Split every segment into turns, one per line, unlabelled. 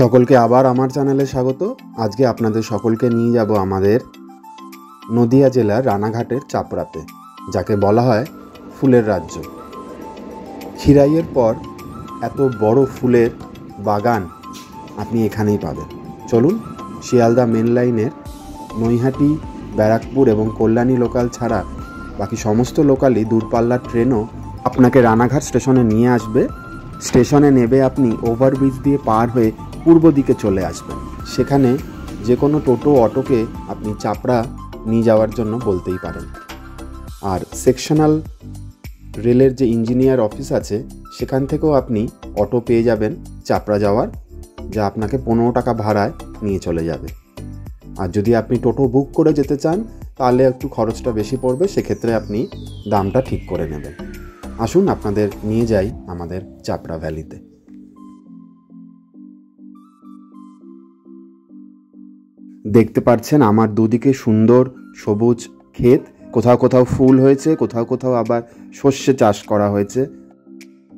সকলকে আবার আমার চ্যানেলে স্বাগত। আজকে আপনাদের সকলকে নিয়ে যাব আমাদের নদিয়া জেলার রানাঘাটের চাপড়াতে, যাকে বলা হয় ফুলের রাজ্য। খিরাইয়ের পর এত বড় ফুলের বাগান আপনি এখানেই পাবেন। চলুন, শিয়ালদা মেন লাইনের নৈহাটি, ব্যারাকপুর এবং কল্যাণী লোকাল ছাড়া বাকি সমস্ত লোকালই দূরপাল্লার ট্রেনও আপনাকে রানাঘাট স্টেশনে নিয়ে আসবে। স্টেশনে নেবে আপনি ওভারব্রিজ দিয়ে পার হয়ে পূর্ব দিকে চলে আসবেন। সেখানে যে কোনো টোটো অটোকে আপনি চাপড়া নিয়ে যাওয়ার জন্য বলতেই পারেন। আর সেকশনাল রেলের যে ইঞ্জিনিয়ার অফিস আছে সেখান থেকেও আপনি অটো পেয়ে যাবেন চাপড়া যাওয়ার, যা আপনাকে 15 টাকা ভাড়ায় নিয়ে চলে যাবে। আর যদি আপনি টোটো বুক করে যেতে চান তাহলে একটু খরচটা বেশি পড়বে, সেক্ষেত্রে আপনি দামটা ঠিক করে নেবেন। আসুন আপনাদের নিয়ে যাই আমাদের চাপড়া ভ্যালিতে। দেখতে পাচ্ছেন আমার দুদিকে সুন্দর সবুজ ক্ষেত, কোথাও কোথাও ফুল হয়েছে, কোথাও কোথাও আবার সর্ষে চাষ করা হয়েছে।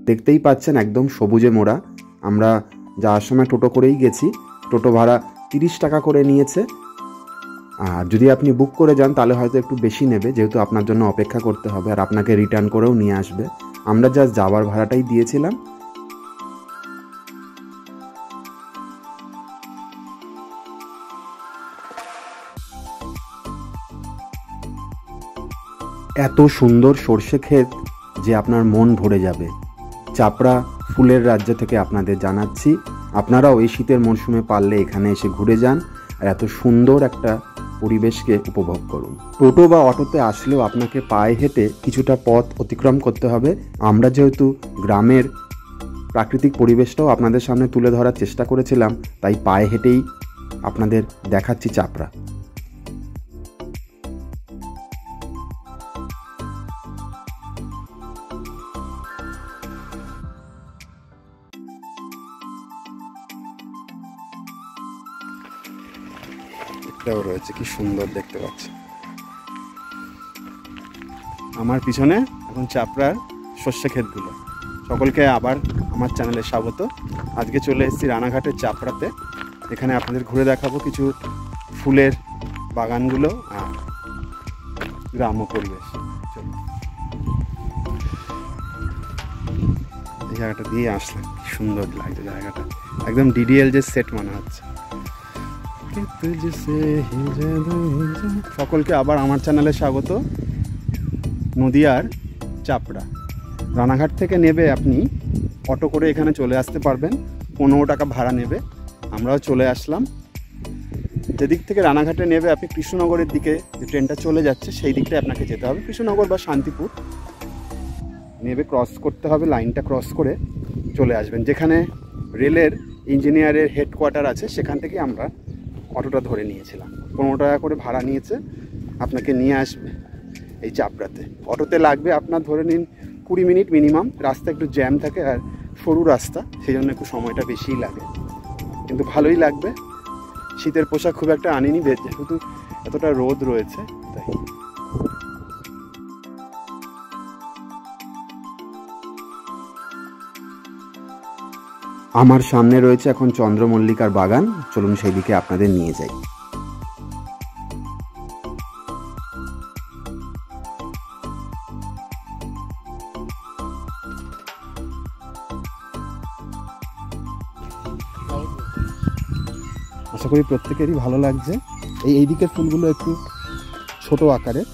দেখতেই পাচ্ছেন একদম সবুজে মোড়া। আমরা যাওয়ার সময় টোটো করেই গেছি, টোটো ভাড়া 30 টাকা করে নিয়েছে। আর যদি আপনি বুক করে যান তাহলে হয়তো একটু বেশি নেবে, যেহেতু আপনার জন্য অপেক্ষা করতে হবে আর আপনাকে রিটার্ন করেও নিয়ে আসবে। আমরা জাস্ট যাওয়ার ভাড়াটাই দিয়েছিলাম। এত সুন্দর সর্ষে ক্ষেত যে আপনার মন ভরে যাবে। চাপড়া ফুলের রাজ্য থেকে আপনাদের জানাচ্ছি, আপনারাও এই শীতের মরশুমে পারলে এখানে এসে ঘুরে যান আর এত সুন্দর একটা পরিবেশকে উপভোগ করুন। টোটো বা অটোতে আসলেও আপনাকে পায়ে হেঁটে কিছুটা পথ অতিক্রম করতে হবে। আমরা যেহেতু গ্রামের প্রাকৃতিক পরিবেশটাও আপনাদের সামনে তুলে ধরার চেষ্টা করেছিলাম, তাই পায়ে হেঁটেই আপনাদের দেখাচ্ছি চাপড়া। এটাও রয়েছে, কি সুন্দর দেখতে পাচ্ছি। আমার পিছনে এখন চাপড়ার সর্ষে ক্ষেতগুলো। সকলকে আবার আমার চ্যানেলে স্বাগত। আজকে চলে এসেছি রানাঘাটের চাপড়াতে। এখানে আপনাদের ঘুরে দেখাবো কিছু ফুলের বাগানগুলো আর গ্রাম্য পরিবেশ। এই জায়গাটা দিয়ে আসলাম, কি সুন্দর লাগছে জায়গাটা, একদম ডিডিএল যে সেট মনে হচ্ছে। সকলকে আবার আমার চ্যানেলে স্বাগত। নদিয়ার চাপড়া রানাঘাট থেকে নেবে আপনি অটো করে এখানে চলে আসতে পারবেন, 15 টাকা ভাড়া নেবে। আমরাও চলে আসলাম। যেদিক থেকে রানাঘাটে নেবে আপনি কৃষ্ণনগরের দিকে যে ট্রেনটা চলে যাচ্ছে সেই দিকটায় আপনাকে যেতে হবে। কৃষ্ণনগর বা শান্তিপুর নেবে, ক্রস করতে হবে, লাইনটা ক্রস করে চলে আসবেন। যেখানে রেলের ইঞ্জিনিয়ারের হেডকোয়ার্টার আছে সেখান থেকে আমরা অটোটা ধরে নিয়েছিলাম। 15 টাকা করে ভাড়া নিয়েছে, আপনাকে নিয়ে আসবে এই চাপড়াতে। অটোতে লাগবে আপনার ধরে নিন 20 মিনিট মিনিমাম। রাস্তা একটু জ্যাম থাকে আর সরু রাস্তা, সেই জন্য একটু সময়টা বেশিই লাগে, কিন্তু ভালোই লাগবে। শীতের পোশাক খুব একটা আনিনি, যেহেতু এতটা রোদ রয়েছে তাই। আমার সামনে রয়েছে এখন চন্দ্রমল্লিকার বাগান, চলুন সেই দিকে আপনাদের নিয়ে যাই। আশা করি প্রত্যেকেরই ভালো লাগছে। এই দিকের ফুলগুলো একটু ছোট আকারের।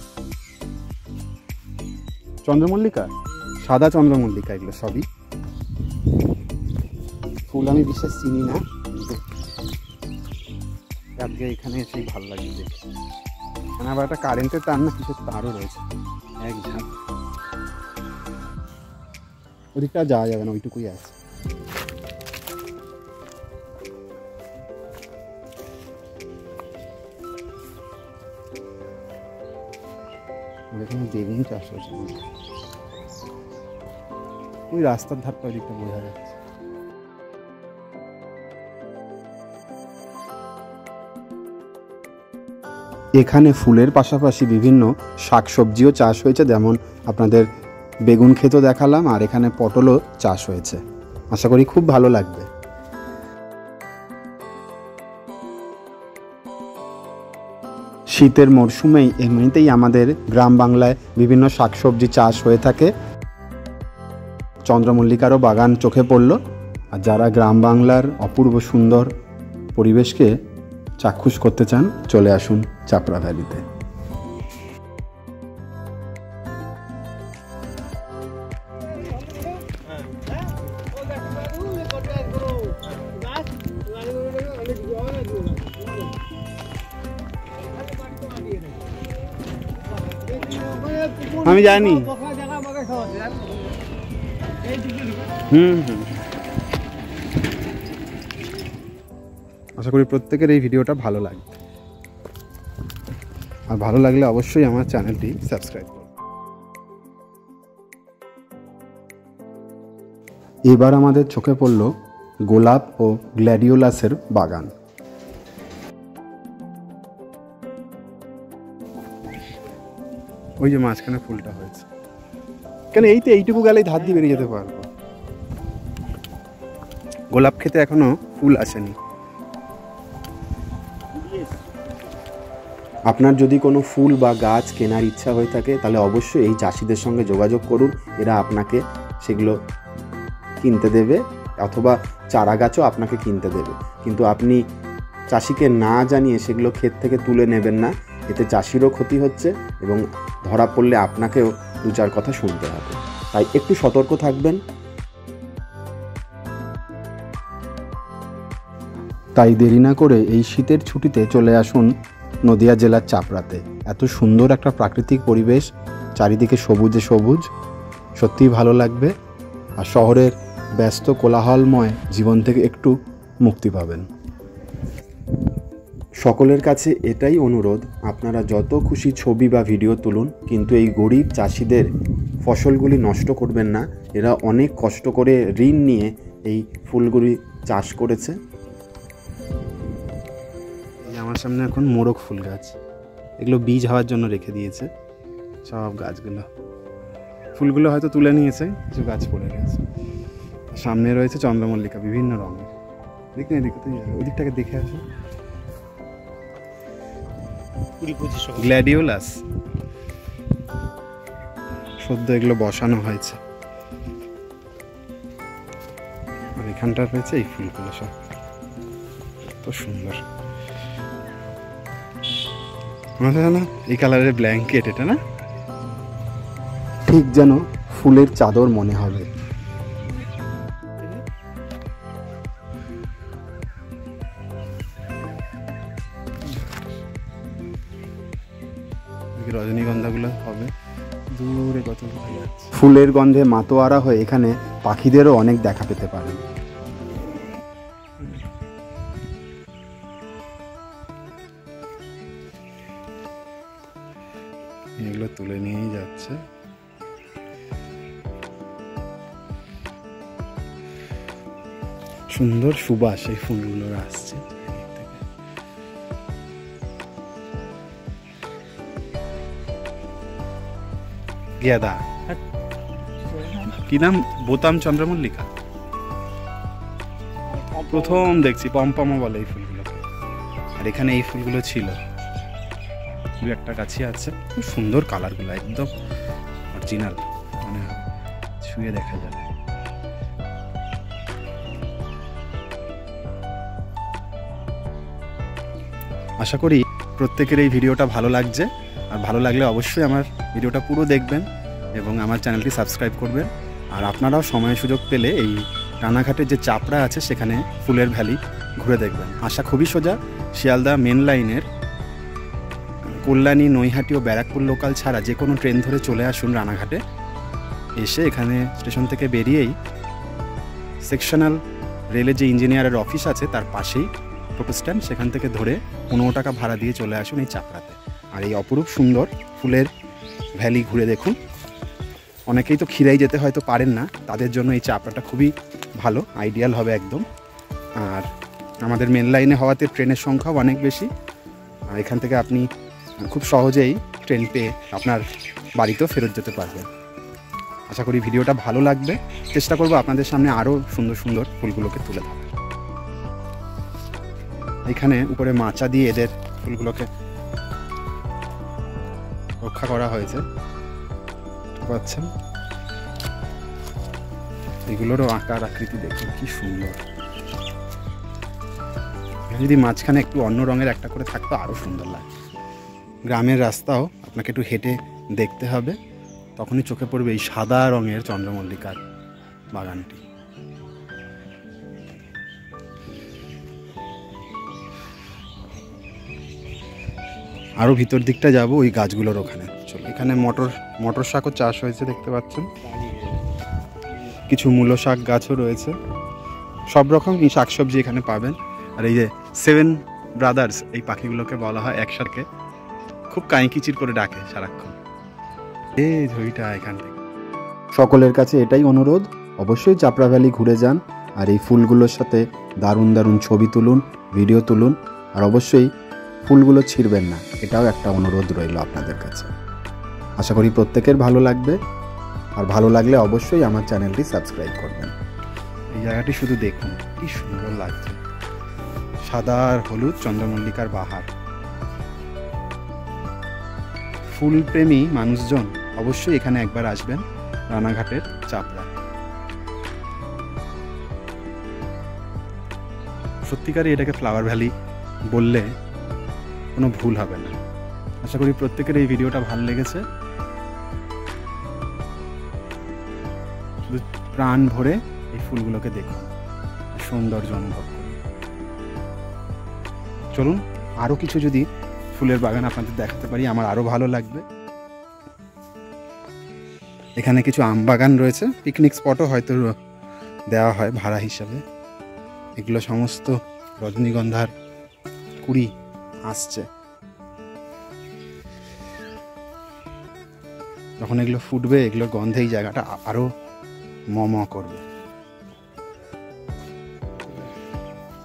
চন্দ্রমল্লিকা, সাদা চন্দ্রমল্লিকা, এগুলো সবই ফুল। আমি বিশেষ চিনি না, কিন্তু আজকে এখানে এসেই ভালো লাগে দেখে। এখানে আবার একটা কারেন্টের তার না কিসের তারও রয়েছে, এক ঝাঁক। ওদিকটা যাওয়া যাবে না, ওইটুকুই আছে। এখানে বেগুন চাষ হয়েছে, ওই রাস্তার ধারটা ওইদিকটা বোঝা যাচ্ছে। এখানে ফুলের পাশাপাশি বিভিন্ন শাকসবজিও চাষ হয়েছে, যেমন আপনাদের বেগুন ক্ষেতও দেখালাম, আর এখানে পটলও চাষ হয়েছে। আশা করি খুব ভালো লাগবে। শীতের মরশুমেই এমনিতেই আমাদের গ্রাম বাংলায় বিভিন্ন শাকসবজি চাষ হয়ে থাকে। চন্দ্রমল্লিকারও বাগান চোখে পড়ল। আর যারা গ্রাম বাংলার অপূর্ব সুন্দর পরিবেশকে চাক্ষুষ করতে চান, চলে আসুন চাপড়া ভ্যালিতে। আমি জানি। আশা করি প্রত্যেকের এই ভিডিওটা ভালো লাগবে, আর ভালো লাগলে অবশ্যই আমার চ্যানেলটি সাবস্ক্রাইব করুন। এবার আমাদের চোখে পড়ল গোলাপ ও গ্ল্যাডিওলাসের বাগান। ওই যে মাঝখানে ফুলটা হয়েছে, কেন এইটুকু গেলেই ধার দিয়ে বেরিয়ে যেতে পারবো। গোলাপ খেতে এখনো ফুল আসেনি। আপনার যদি কোনো ফুল বা গাছ কেনার ইচ্ছা হয়ে থাকে তাহলে অবশ্যই এই চাষিদের সঙ্গে যোগাযোগ করুন। এরা আপনাকে সেগুলো কিনতে দেবে, অথবা চারা গাছও আপনাকে কিনতে দেবে। কিন্তু আপনি চাষিকে না জানিয়ে সেগুলো ক্ষেত থেকে তুলে নেবেন না, এতে চাষিরও ক্ষতি হচ্ছে এবং ধরা পড়লে আপনাকেও দু চার কথা শুনতে হবে। তাই একটু সতর্ক থাকবেন। তাই দেরি না করে এই শীতের ছুটিতে চলে আসুন নদিয়া জেলার চাপড়াতে। এত সুন্দর একটা প্রাকৃতিক পরিবেশ, চারিদিকে সবুজে সবুজ, সত্যিই ভালো লাগবে। আর শহরের ব্যস্ত কোলাহলময় জীবন থেকে একটু মুক্তি পাবেন। সকলের কাছে এটাই অনুরোধ, আপনারা যত খুশি ছবি বা ভিডিও তুলুন, কিন্তু এই গরিব চাষিদের ফসলগুলি নষ্ট করবেন না। এরা অনেক কষ্ট করে ঋণ নিয়ে এই ফুলগুলি চাষ করেছে। আমার সামনে এখন মোরগ ফুল গাছ, এগুলো বীজ হওয়ার জন্য রেখে দিয়েছে সব গাছগুলো। ফুলগুলো হয়তো তুলে নিয়েছে, কিছু গাছ পড়ে গেছে। সামনে রয়েছে চন্দ্রমল্লিকা বিভিন্ন রঙের। দেখুন এদিকে, ওই দিকটাকে দেখে আসো। গ্ল্যাডিওলাস সদ্য এগুলো বসানো হয়েছে। আর এখানটা রয়েছে এই ফুলগুলো, সব এত সুন্দর। না এই কালারের ব্ল্যাঙ্কেট, এটা না ঠিক যেন ফুলের চাদর মনে হবে। রজনীগন্ধাগুলো হবে দূরে, কত ফুলের গন্ধে মাতোয়ারা হয়ে এখানে পাখিদেরও অনেক দেখা পেতে পারেন। এগুলো তুলে নিয়েই যাচ্ছে। সুন্দর সুবাস এই ফুলগুলোর আসছে। গেঁদা, কি নাম? বোতাম চন্দ্রমল্লিকা। প্রথম দেখছি, পম্পমও বলে এই ফুলগুলোকে। আর এখানে এই ফুলগুলো ছিল, দু একটা গাছই আছে। খুব সুন্দর কালারগুলো, একদম অরিজিনাল, মানে ছুঁয়ে দেখা যাবে। আশা করি প্রত্যেকের এই ভিডিওটা ভালো লাগছে। আর ভালো লাগলে অবশ্যই আমার ভিডিওটা পুরো দেখবেন এবং আমার চ্যানেলটি সাবস্ক্রাইব করবেন। আর আপনারাও সময় সুযোগ পেলে এই রানাঘাটের যে চাপড়া আছে সেখানে ফুলের ভ্যালি ঘুরে দেখবেন। আশা খুবই সোজা, শিয়ালদা মেন লাইনের কল্যাণী, নৈহাটি ও ব্যারাকপুর লোকাল ছাড়া যে কোনো ট্রেন ধরে চলে আসুন রানাঘাটে। এসে এখানে স্টেশন থেকে বেরিয়েই সেকশনাল রেলের যে ইঞ্জিনিয়ারের অফিস আছে তার পাশেই টোটো স্ট্যান্ড, সেখান থেকে ধরে 15 টাকা ভাড়া দিয়ে চলে আসুন এই চাপড়াতে। আর এই অপরূপ সুন্দর ফুলের ভ্যালি ঘুরে দেখুন। অনেকেই তো ক্ষীরাই যেতে হয়তো পারেন না, তাদের জন্য এই চাপড়াটা খুবই ভালো, আইডিয়াল হবে একদম। আর আমাদের মেন লাইনে হওয়াতে ট্রেনের সংখ্যাও অনেক বেশি। আর এখান থেকে আপনি খুব সহজেই ট্রেন পেয়ে আপনার বাড়িতেও ফেরত যেতে পারবেন। আশা করি ভিডিওটা ভালো লাগবে। চেষ্টা করব আপনাদের সামনে আরও সুন্দর সুন্দর ফুলগুলোকে তুলে ধরা। এখানে উপরে মাচা দিয়ে এদের ফুলগুলোকে
রক্ষা করা হয়েছে, পাচ্ছেন এগুলোরও আকার আকৃতি দেখুন কি সুন্দর। যদি মাঝখানে একটু অন্য রঙের একটা করে থাকতো আরও সুন্দর লাগে। গ্রামের রাস্তাও আপনাকে একটু হেঁটে দেখতে হবে, তখনই চোখে পড়বে এই সাদা রঙের চন্দ্রমল্লিকার বাগানটি। আরও ভিতর দিকটা যাব ওই গাছগুলোর ওখানে। চলো, এখানে মটর শাকও চাষ হয়েছে দেখতে পাচ্ছেন, কিছু মূলো শাক গাছও রয়েছে, সব রকমই শাকসবজি এখানে পাবেন। আর এই যে 7 ব্রাদার্স, এই পাখিগুলোকে বলা হয় একসাথে, খুব কাঁইকিচির করে ডাকে সারাক্ষণ। এই ঝড়িটা এখান থেকে।
সকলের কাছে এটাই অনুরোধ, অবশ্যই চাপড়া ভ্যালি ঘুরে যান আর এই ফুলগুলোর সাথে দারুণ দারুণ ছবি তুলুন, ভিডিও তুলুন, আর অবশ্যই ফুলগুলো ছিঁড়বেন না, এটাও একটা অনুরোধ রইল আপনাদের কাছে। আশা করি প্রত্যেকের ভালো লাগবে, আর ভালো লাগলে অবশ্যই আমার চ্যানেলটি সাবস্ক্রাইব করবেন।
এই জায়গাটি শুধু দেখুন কি সুন্দর লাগছে, সাদা আর হলুদ চন্দ্রমল্লিকার বাহার। ফুলপ্রেমী মানুষজন অবশ্যই এখানে একবার আসবেন, রানাঘাটের চাপড়া। সত্যিকারই এটাকে ফ্লাওয়ার ভ্যালি বললে কোনো ভুল হবে না। আশা করি প্রত্যেকের এই ভিডিওটা ভালো লেগেছে। শুধু প্রাণ ভরে এই ফুলগুলোকে দেখুন, সৌন্দর্য অনুভব করুন। চলুন আরও কিছু যদি ফুলের বাগান আপনাদের দেখাতে পারি আমার আরও ভালো লাগবে। এখানে কিছু আম বাগান রয়েছে, পিকনিক স্পটও হয়তো দেওয়া হয় ভাড়া হিসাবে। এগুলো সমস্ত রজনীগন্ধার কুড়ি আসছে, যখন এগুলো ফুটবে এগুলোর গন্ধে এই জায়গাটা আরও ম করবে।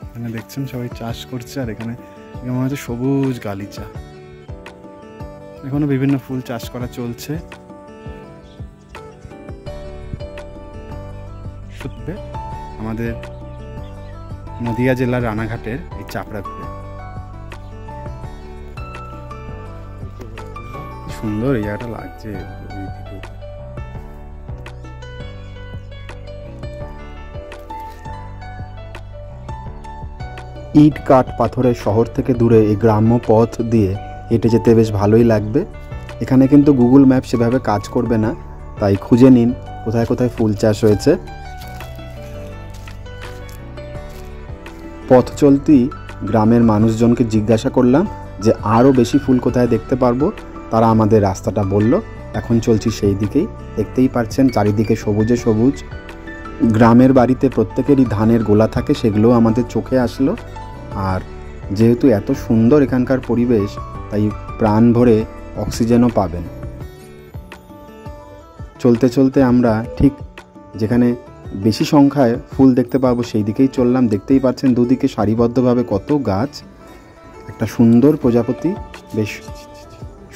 এখানে দেখছেন সবাই চাষ করছে, আর এখানে মনে হচ্ছে সবুজ গালিচা। এখনো বিভিন্ন ফুল চাষ করা চলছে। সত্যি আমাদের নদিয়া জেলার রানাঘাটের এই চাপড়া ঘুরে সুন্দর এই জায়গাটা লাগছে।
ইট কাঠ পাথরের শহর থেকে দূরে এই গ্রাম্য পথ দিয়ে হেঁটে যেতে বেশ ভালোই লাগবে। এখানে কিন্তু গুগল ম্যাপ সেভাবে কাজ করবে না, তাই খুঁজে নিন কোথায় কোথায় ফুল চাষ হয়েছে। পথ চলতি গ্রামের মানুষজনকে জিজ্ঞাসা করলাম যে আরও বেশি ফুল কোথায় দেখতে পারবো, তারা আমাদের রাস্তাটা বলল। এখন চলছি সেই দিকেই। দেখতেই পাচ্ছেন চারিদিকে সবুজে সবুজ। গ্রামের বাড়িতে প্রত্যেকেরই ধানের গোলা থাকে, সেগুলোও আমাদের চোখে আসলো। আর যেহেতু এত সুন্দর এখানকার পরিবেশ, তাই প্রাণ ভরে অক্সিজেনও পাবেন। চলতে চলতে আমরা ঠিক যেখানে বেশি সংখ্যায় ফুল দেখতে পাবো সেই দিকেই চললাম। দেখতেই পাচ্ছেন দুদিকে সারিবদ্ধভাবে কত গাছ। একটা সুন্দর প্রজাপতি বেশ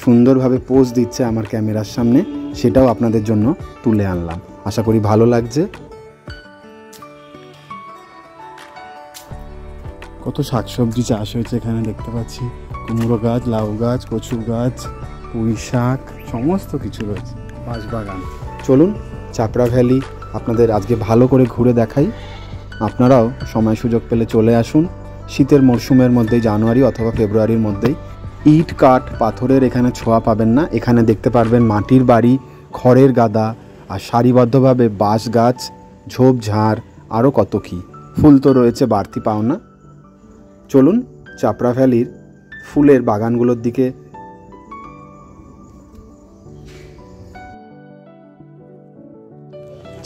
সুন্দরভাবে পোজ দিচ্ছে আমার ক্যামেরার সামনে, সেটাও আপনাদের জন্য তুলে আনলাম। আশা করি ভালো লাগছে।
কত শাকসবজি চাষ হয়েছে এখানে দেখতে পাচ্ছি, কুমড়ো গাছ, লাউ গাছ, কচু গাছ, পুঁই শাক, সমস্ত কিছু রয়েছে, বাঁশবাগান।
চলুন চাপড়া ভ্যালি আপনাদের আজকে ভালো করে ঘুরে দেখাই। আপনারাও সময় সুযোগ পেলে চলে আসুন শীতের মরশুমের মধ্যেই, জানুয়ারি অথবা ফেব্রুয়ারির মধ্যেই। ইট কাঠ পাথরের এখানে ছোঁয়া পাবেন না। এখানে দেখতে পারবেন মাটির বাড়ি, খড়ের গাদা, আর সারিবদ্ধভাবে বাঁশ গাছ, ঝোপঝাড়, আরও কত কী। ফুল তো রয়েছে বাড়তি পাওনা। চলুন চাপড়া ভ্যালির ফুলের বাগানগুলোর দিকে।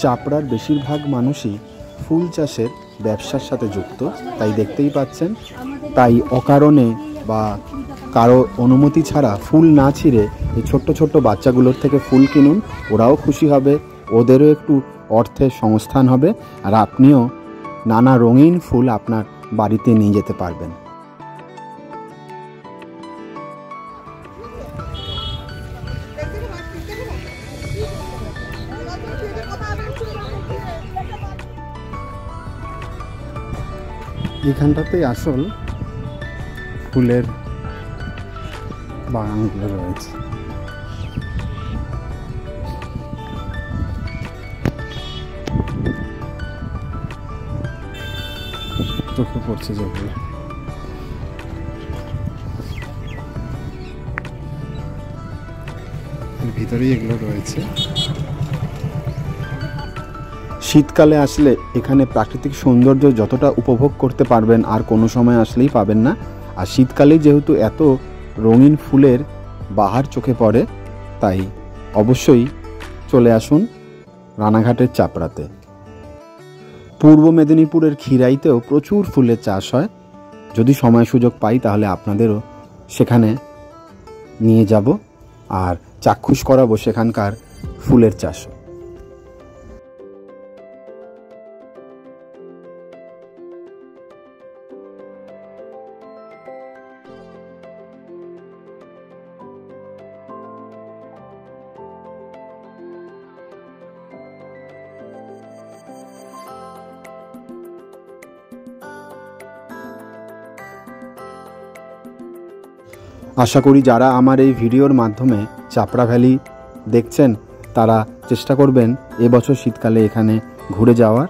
চাপড়ার বেশিরভাগ মানুষই ফুল চাষের ব্যবসার সাথে যুক্ত, তাই দেখতেই পাচ্ছেন। তাই অকারণে বা কারো অনুমতি ছাড়া ফুল না ছিঁড়ে এই ছোট্ট ছোট্ট বাচ্চাগুলোর থেকে ফুল কিনুন, ওরাও খুশি হবে, ওদেরও একটু অর্থের সংস্থান হবে, আর আপনিও নানা রঙিন ফুল আপনার বাড়িতে নিয়ে যেতে পারবেন।
এখানটাতেই আসল ফুলের বাগানগুলো রয়েছে। চোখে পড়ছে যেগুলো। এর ভিতরেই এগুলো রয়েছে।
শীতকালে আসলে এখানে প্রাকৃতিক সৌন্দর্য যতটা উপভোগ করতে পারবেন আর কোনো সময় আসলেই পাবেন না। আর শীতকালেই যেহেতু এত রঙিন ফুলের বাহার চোখে পড়ে, তাই অবশ্যই চলে আসুন রানাঘাটের চাপড়াতে। পূর্ব মেদিনীপুরের খিরাইতেও প্রচুর ফুলের চাষ হয়। যদি সময় সুযোগ পাই তাহলে আপনাদেরও সেখানে নিয়ে যাব আর চাক্ষুষ করাবো সেখানকার ফুলের চাষ। আশা করি যারা আমার এই ভিডিওর মাধ্যমে চাপড়া ভ্যালি দেখছেন তারা চেষ্টা করবেন এবছর শীতকালে এখানে ঘুরে যাওয়ার,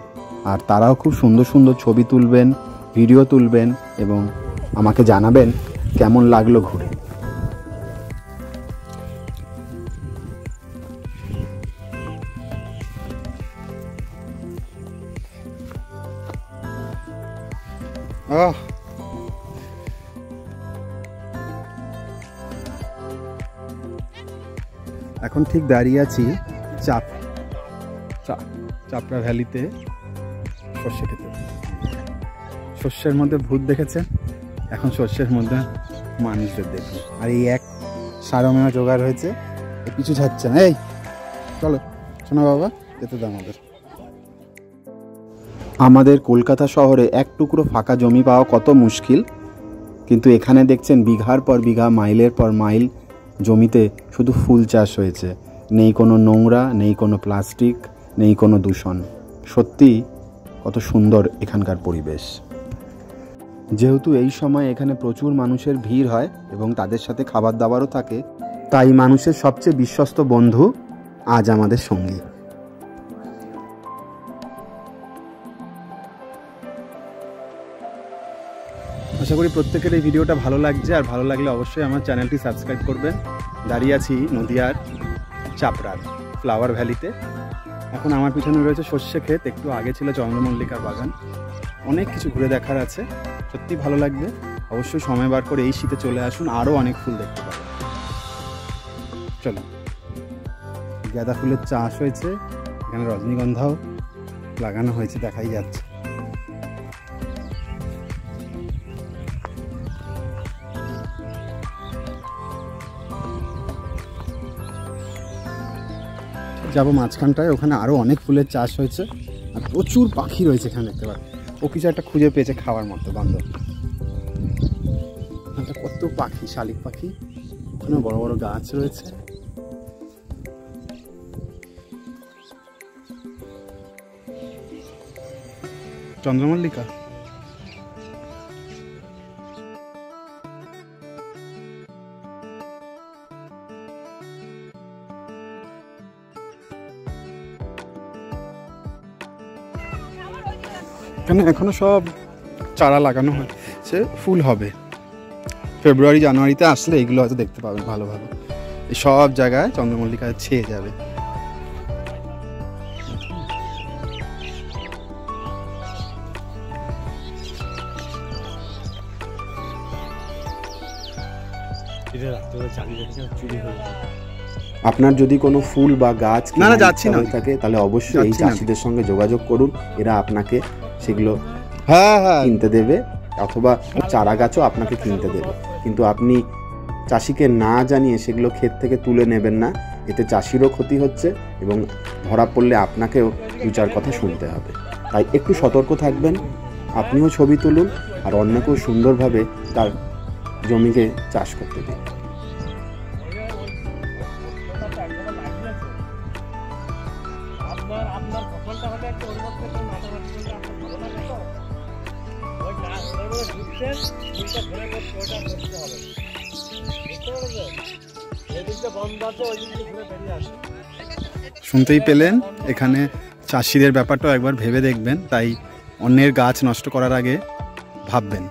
আর তারাও খুব সুন্দর সুন্দর ছবি তুলবেন, ভিডিও তুলবেন এবং আমাকে জানাবেন কেমন লাগলো ঘুরে।
এখন ঠিক দাঁড়িয়ে আছি চাপড়া ভ্যালিতে সর্ষে খেতে। শস্যের মধ্যে ভূত দেখেছেন, এখন শস্যের মধ্যে মানুষদের দেখুন। আর এই এক সারমেয় জোগাড় হয়েছে, পিছু ছাড়ছে না। এই চলো শোনো বাবা, যেতে দাও আমাদের।
আমাদের কলকাতা শহরে এক টুকরো ফাঁকা জমি পাওয়া কত মুশকিল, কিন্তু এখানে দেখছেন বিঘার পর বিঘা, মাইলের পর মাইল জমিতে শুধু ফুল চাষ হয়েছে। নেই কোনো নোংরা, নেই কোনো প্লাস্টিক, নেই কোনো দূষণ। সত্যি কত সুন্দর এখানকার পরিবেশ। যেহেতু এই সময় এখানে প্রচুর মানুষের ভিড় হয় এবং তাদের সাথে খাবার দাবারও থাকে, তাই মানুষের সবচেয়ে বিশ্বস্ত বন্ধু আজ আমাদের সঙ্গী।
আশা করি প্রত্যেকের এই ভিডিওটা ভালো লাগছে, আর ভালো লাগলে অবশ্যই আমার চ্যানেলটি সাবস্ক্রাইব করবেন। দাঁড়িয়ে আছি নদিয়ার চাপড়ার ফ্লাওয়ার ভ্যালিতে। এখন আমার পিছনে রয়েছে সর্ষে ক্ষেত, একটু আগে ছিল চন্দ্রমল্লিকার বাগান। অনেক কিছু ঘুরে দেখার আছে, সত্যি ভালো লাগবে। অবশ্যই সময় বার করে এই শীতে চলে আসুন, আরও অনেক ফুল দেখতে পাবেন। চলো, গাঁদা ফুলের চাষ হয়েছে, এখানে রজনীগন্ধাও লাগানো হয়েছে, দেখাই যাচ্ছে। যাবো মাঝখানটায়, ওখানে আরও অনেক ফুলের চাষ হয়েছে আর প্রচুর পাখি রয়েছে এখানে দেখতে পাবেন। ও কিছু একটা খুঁজে পেয়েছে খাওয়ার মতো বান্ধব। কত পাখি, শালিক পাখি, ওখানে বড় বড় গাছ রয়েছে। চন্দ্রমল্লিকা এখানে এখনো সব চারা লাগানো হয়, সে ফুল হবে। ফেব্রুয়ারি জানুয়ারিতে আসলে এগুলো হয়তো দেখতে পাবেন ভালো ভালো। এই সব জায়গায় চন্দ্রমল্লিকা ছেয়ে যাবে।
আপনার যদি কোনো ফুল বা গাছ
যাচ্ছি না
থাকে তাহলে অবশ্যই এই চাষিদের সঙ্গে যোগাযোগ করুন। এরা আপনাকে সেগুলো কিনতে দেবে, অথবা চারা গাছও আপনাকে কিনতে দেবে। কিন্তু আপনি চাষিকে না জানিয়ে সেগুলো ক্ষেত থেকে তুলে নেবেন না, এতে চাষিরও ক্ষতি হচ্ছে এবং ধরা পড়লে আপনাকেও দু চার কথা শুনতে হবে। তাই একটু সতর্ক থাকবেন, আপনিও ছবি তুলুন আর অন্যকেও সুন্দরভাবে তার জমিকে চাষ করতে দিন।
শুনতেই পেলেন, এখানে চাষিদের ব্যাপারটাও একবার ভেবে দেখবেন। তাই অন্যের গাছ নষ্ট করার আগে ভাববেন।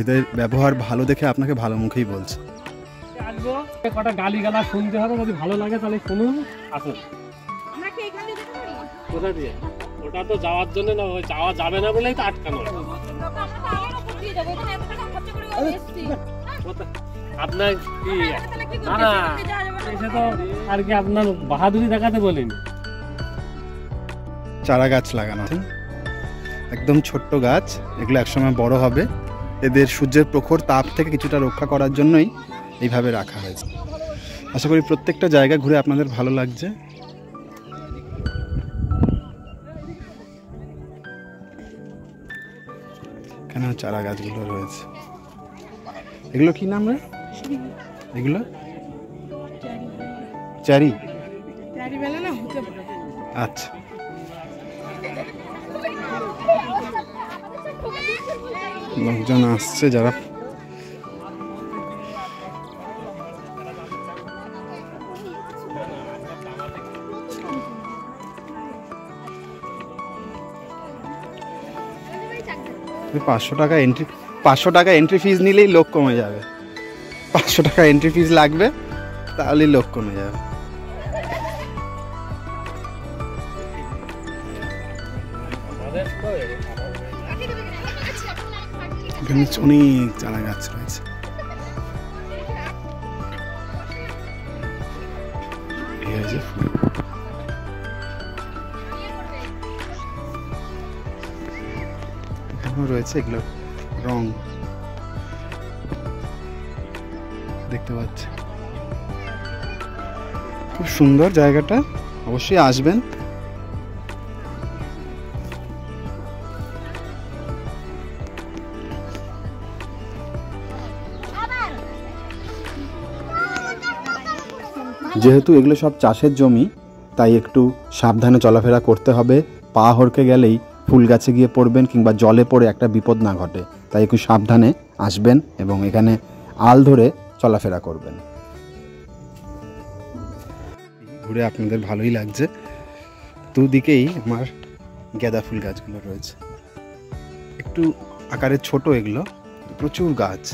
এদের ব্যবহার ভালো দেখে আপনাকে ভালো মুখেই বলছে।
আসবো, কটা গালিগালা শুনতে হবে, যদি ভালো লাগে তাহলে শুনুন, আসুন। কোথা দিয়ে? ওটা তো যাওয়ার জন্য না, ওই যাওয়া যাবে না বলেই তো আটকানো। আপনার কি না এসে তো আর কি আপনার বাহাদুরি দেখাতে বলিনি।
চারা গাছ লাগানো আছে, একদম ছোট্ট গাছ, এগুলো একসময় বড় হবে। এদের সূর্যের প্রখর তাপ থেকে কিছুটা রক্ষা করার জন্যই এইভাবে রাখা হয়েছে। আশা করি প্রত্যেকটা জায়গা ঘুরে আপনাদের ভালো লাগছে। এখানে চারা গাছগুলো রয়েছে। এগুলো কি নাম রে? এগুলো চারি। আচ্ছা, লোকজন আসছে যারা টাকা এন্ট্রি 500 টাকা এন্ট্রি ফিজ নিলেই লোক কমে যাবে। 500 টাকা এন্ট্রি ফিজ লাগবে, তাহলেই লোক কমে যাবে। এখানে অনেক চারা গাছ রয়েছে। এখানেও রয়েছে এগুলো রং দেখতে পাচ্ছি। খুব সুন্দর জায়গাটা, অবশ্যই আসবেন। যেহেতু এগুলো সব চাষের জমি, তাই একটু সাবধানে চলাফেরা করতে হবে। পা হড়কে গেলেই ফুল গাছে গিয়ে পড়বেন কিংবা জলে পড়ে একটা বিপদ না ঘটে, তাই একটু সাবধানে আসবেন এবং এখানে আল ধরে চলাফেরা করবেন। ঘুরে আপনাদের ভালোই লাগছে। দুদিকেই আমার গাঁদা ফুল গাছগুলো রয়েছে, একটু আকারে ছোট, এগুলো প্রচুর গাছ,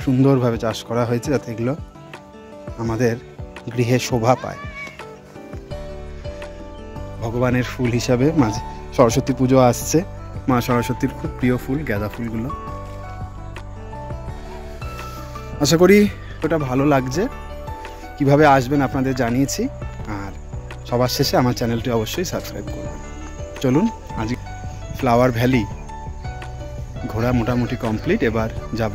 সুন্দরভাবে চাষ করা হয়েছে যাতে এগুলো আমাদের গৃহে শোভা পায়। ভগবানের ফুল হিসাবে মাঝে সরস্বতী পুজো আসছে, মা সরস্বতীর খুব প্রিয় ফুল গাঁদা ফুলগুলো। আশা করি ওটা ভালো লাগছে। কিভাবে আসবেন আপনাদের জানিয়েছি, আর সবার শেষে আমার চ্যানেলটি অবশ্যই সাবস্ক্রাইব করবেন। চলুন, আজ ফ্লাওয়ার ভ্যালি ঘোরা মোটামুটি কমপ্লিট। এবার যাব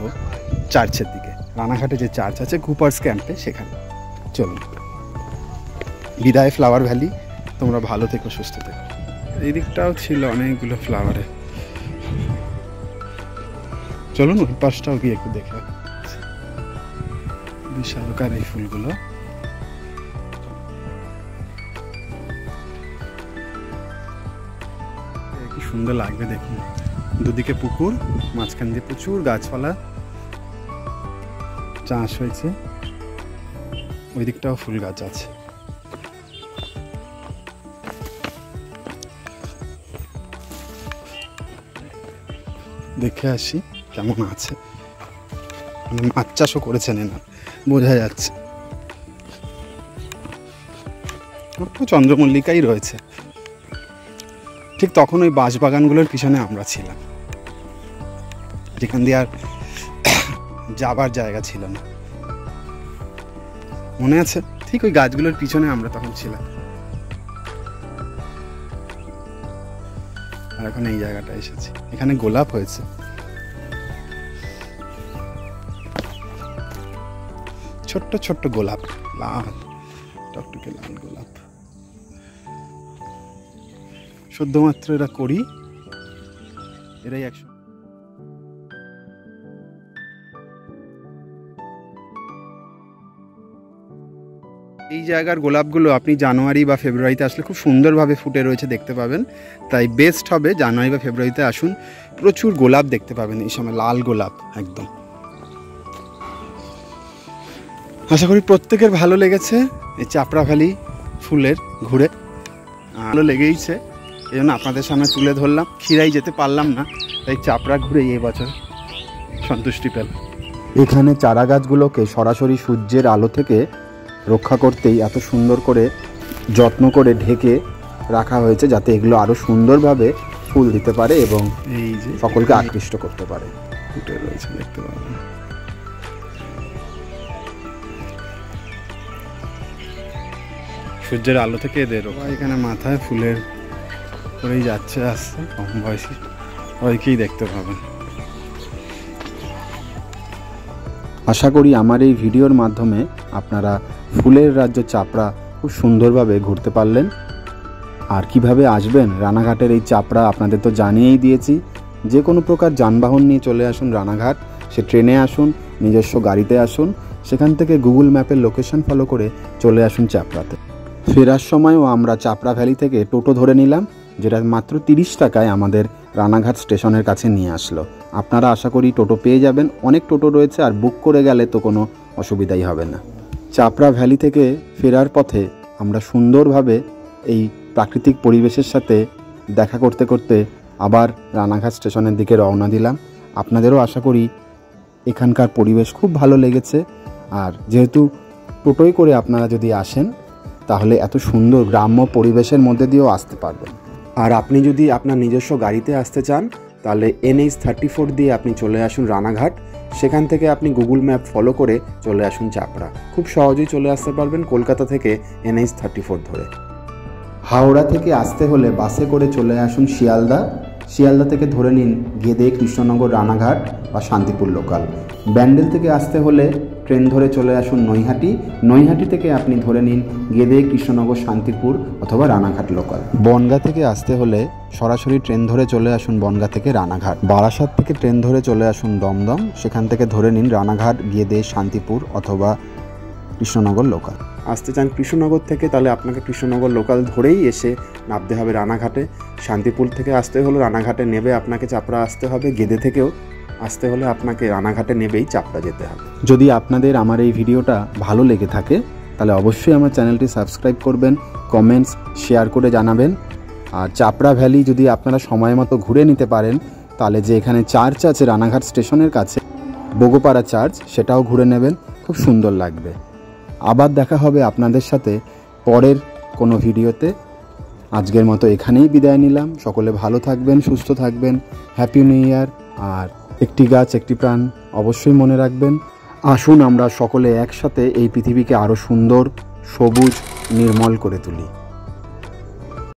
চার্চের দিকে, রানাঘাটে যে চার্চ আছে কুপার্স ক্যাম্পে, সেখানে। চলুন, বিদায় ফ্লাওয়ার ভ্যালি। তোমরা ভালো থেকো, সুস্থ থেকো। এই দিকটাও ছিল অনেকগুলো ফ্লাওয়ারে। চলুন ওই পাশটাও গিয়ে একটু দেখে। বিশালকার এই ফুলগুলো, কি সুন্দর লাগবে দেখুন। দুদিকে পুকুর, মাঝখান দিয়ে প্রচুর গাছপালা চাষ হয়েছে। ওই দিকটাও ফুল গাছ আছে। দেখে আসি কেমন আছে। মাছ চাষও করেছেন না, বোঝা যাচ্ছে। চন্দ্রমল্লিকাই রয়েছে। ঠিক তখন ওই বাঁশবাগানগুলোর পিছনে আমরা ছিলাম, যেখান দিয়ে আর যাবার জায়গা ছিল না। মনে আছে? ঠিক ওই গাছগুলোর পিছনে আমরা তখন ছিলাম। আর এখন এই জায়গাটা এসেছি। এখানে গোলাপ হয়েছে, ছোট্ট ছোট্ট গোলাপ, লাল টকটকে লাল গোলাপ। সদ্যমাত্র এরা করি, এরাই 100। এই জায়গার গোলাপগুলো আপনি জানুয়ারি বা ফেব্রুয়ারিতে আসলে খুব সুন্দরভাবে ফুটে রয়েছে, দেখতে পাবেন। তাই বেস্ট হবে জানুয়ারি বা ফেব্রুয়ারিতে আসুন, প্রচুর গোলাপ দেখতে পাবেন এই সময়, লাল গোলাপ একদম। আশা করি প্রত্যেকের ভালো লেগেছে এই চাপড়া ভ্যালি ফুলের ঘুরে। ভালো লেগেইছে। এই জন্য আপনাদের সামনে তুলে ধরলাম। খিরাই যেতে পারলাম না, তাই চাপড়া ঘুরে এই বছর সন্তুষ্টি পেলাম।
এখানে চারা গাছগুলোকে সরাসরি সূর্যের আলো থেকে রক্ষা করতেই এত সুন্দর করে যত্ন করে ঢেকে রাখা হয়েছে, যাতে এগুলো আরও সুন্দরভাবে ফুল দিতে পারে এবং
এই যে
সকলকে আকৃষ্ট করতে পারে।
ফুটে রয়েছে, দেখতে পাবেন। সূর্যের আলো থেকে এদের এখানে মাথায় ফুলের করেই যাচ্ছে আসছে, কম বয়সী সবাইকেই দেখতে পাবেন।
আশা করি আমার এই ভিডিওর মাধ্যমে আপনারা ফুলের রাজ্য চাপড়া খুব সুন্দরভাবে ঘুরতে পারলেন। আর কিভাবে আসবেন রানাঘাটের এই চাপড়া আপনাদের তো জানিয়েই দিয়েছি। যে কোনো প্রকার যানবাহন নিয়ে চলে আসুন রানাঘাট, সে ট্রেনে আসুন, নিজস্ব গাড়িতে আসুন, সেখান থেকে গুগল ম্যাপের লোকেশন ফলো করে চলে আসুন চাপড়াতে। ফেরার সময়ও আমরা চাপড়া ভ্যালি থেকে টোটো ধরে নিলাম, যেটা মাত্র 30 টাকায় আমাদের রানাঘাট স্টেশনের কাছে নিয়ে আসলো। আপনারা আশা করি টোটো পেয়ে যাবেন, অনেক টোটো রয়েছে, আর বুক করে গেলে তো কোনো অসুবিধাই হবে না। চাপড়া ভ্যালি থেকে ফেরার পথে আমরা সুন্দরভাবে এই প্রাকৃতিক পরিবেশের সাথে দেখা করতে করতে আবার রানাঘাট স্টেশনের দিকে রওনা দিলাম। আপনাদেরও আশা করি এখানকার পরিবেশ খুব ভালো লেগেছে। আর যেহেতু টোটোয় করে আপনারা যদি আসেন তাহলে এত সুন্দর গ্রাম্য পরিবেশের মধ্যে দিয়েও আসতে পারবেন। আর আপনি যদি আপনার নিজস্ব গাড়িতে আসতে চান তাহলে NH34 দিয়ে আপনি চলে আসুন রানাঘাট, সেখান থেকে আপনি গুগল ম্যাপ ফলো করে চলে আসুন চাপড়া। খুব সহজেই চলে আসতে পারবেন কলকাতা থেকে NH34 ধরে। হাওড়া থেকে আসতে হলে বাসে করে চলে আসুন শিয়ালদা, শিয়ালদা থেকে ধরে নিন গেদে, কৃষ্ণনগর, রানাঘাট বা শান্তিপুর লোকাল। ব্যান্ডেল থেকে আসতে হলে ট্রেন ধরে চলে আসুন নৈহাটি, নৈহাটি থেকে আপনি ধরে নিন গেদে, কৃষ্ণনগর, শান্তিপুর অথবা রানাঘাট লোকাল। বনগাঁ থেকে আসতে হলে সরাসরি ট্রেন ধরে চলে আসুন বনগাঁ থেকে রানাঘাট। বারাসাত থেকে ট্রেন ধরে চলে আসুন দমদম, সেখান থেকে ধরে নিন রানাঘাট, গেদে, শান্তিপুর অথবা কৃষ্ণনগর লোকাল। আসতে চান কৃষ্ণনগর থেকে তাহলে আপনাকে কৃষ্ণনগর লোকাল ধরেই এসে নামতে হবে রানাঘাটে। শান্তিপুর থেকে আসতে হলে রানাঘাটে নেবে আপনাকে চাপড়া আসতে হবে। গেদে থেকেও আসতে হলে আপনাকে রানাঘাটে নেবেই চাপড়া যেতে হবে। যদি আপনাদের আমার এই ভিডিওটা ভালো লেগে থাকে তাহলে অবশ্যই আমার চ্যানেলটি সাবস্ক্রাইব করবেন, কমেন্টস শেয়ার করে জানাবেন। আর চাপড়া ভ্যালি যদি আপনারা সময় মতো ঘুরে নিতে পারেন তাহলে যে এখানে চার্চ আছে রানাঘাট স্টেশনের কাছে, বগোপাড়া চার্চ, সেটাও ঘুরে নেবেন, খুব সুন্দর লাগবে। আবার দেখা হবে আপনাদের সাথে পরের কোনো ভিডিওতে। আজকের মতো এখানেই বিদায় নিলাম। সকলে ভালো থাকবেন, সুস্থ থাকবেন। Happy new year. আর একটি গাছ একটি প্রাণ অবশ্যই মনে রাখবেন। আসুন আমরা সকলে একসাথে এই পৃথিবীকে আরও সুন্দর, সবুজ, নির্মল করে তুলি।